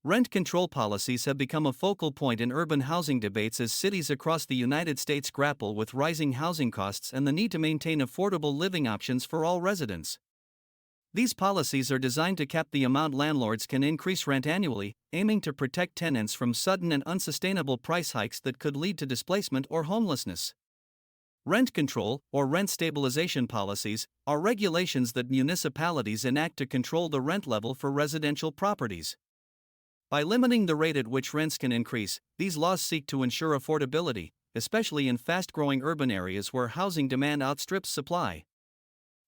Rent control policies have become a focal point in urban housing debates as cities across the United States grapple with rising housing costs and the need to maintain affordable living options for all residents. These policies are designed to cap the amount landlords can increase rent annually, aiming to protect tenants from sudden and unsustainable price hikes that could lead to displacement or homelessness. Rent control, or rent stabilization policies, are regulations that municipalities enact to control the rent level for residential properties. By limiting the rate at which rents can increase, these laws seek to ensure affordability, especially in fast-growing urban areas where housing demand outstrips supply.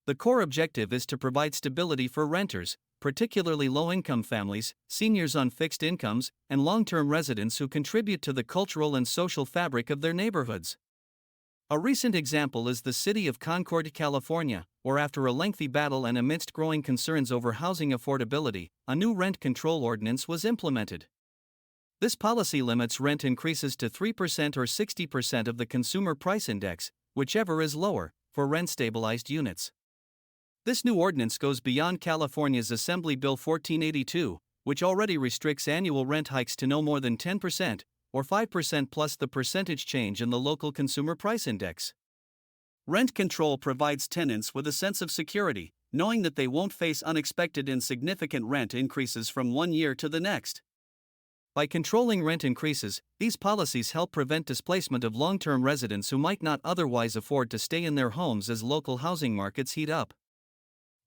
The core objective is to provide stability for renters, particularly low-income families, seniors on fixed incomes, and long-term residents who contribute to the cultural and social fabric of their neighborhoods. A recent example is the city of Concord, California, where after a lengthy battle and amidst growing concerns over housing affordability, a new rent control ordinance was implemented. This policy limits rent increases to 3% or 60% of the Consumer Price Index, whichever is lower, for rent-stabilized units. This new ordinance goes beyond California's Assembly Bill 1482, which already restricts annual rent hikes to no more than 10%, or 5% plus the percentage change in the local Consumer Price Index. Rent control provides tenants with a sense of security, knowing that they won't face unexpected and significant rent increases from one year to the next. By controlling rent increases, these policies help prevent displacement of long-term residents who might not otherwise afford to stay in their homes as local housing markets heat up.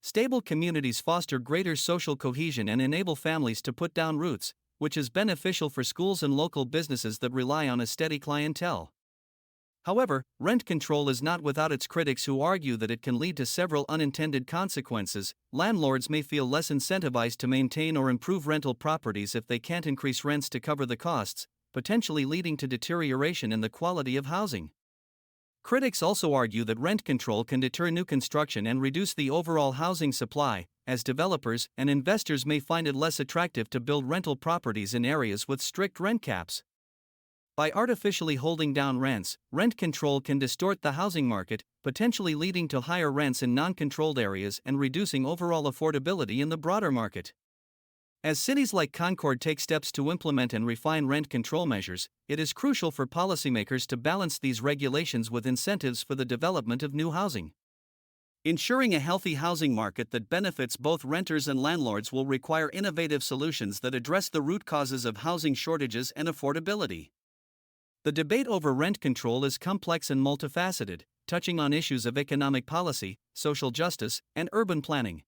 Stable communities foster greater social cohesion and enable families to put down roots, which is beneficial for schools and local businesses that rely on a steady clientele. However, rent control is not without its critics who argue that it can lead to several unintended consequences. Landlords may feel less incentivized to maintain or improve rental properties if they can't increase rents to cover the costs, potentially leading to deterioration in the quality of housing. Critics also argue that rent control can deter new construction and reduce the overall housing supply, as developers and investors may find it less attractive to build rental properties in areas with strict rent caps. By artificially holding down rents, rent control can distort the housing market, potentially leading to higher rents in non-controlled areas and reducing overall affordability in the broader market. As cities like Concord take steps to implement and refine rent control measures, it is crucial for policymakers to balance these regulations with incentives for the development of new housing. Ensuring a healthy housing market that benefits both renters and landlords will require innovative solutions that address the root causes of housing shortages and affordability. The debate over rent control is complex and multifaceted, touching on issues of economic policy, social justice, and urban planning.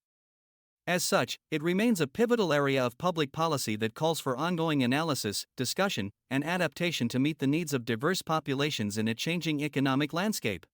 As such, it remains a pivotal area of public policy that calls for ongoing analysis, discussion, and adaptation to meet the needs of diverse populations in a changing economic landscape.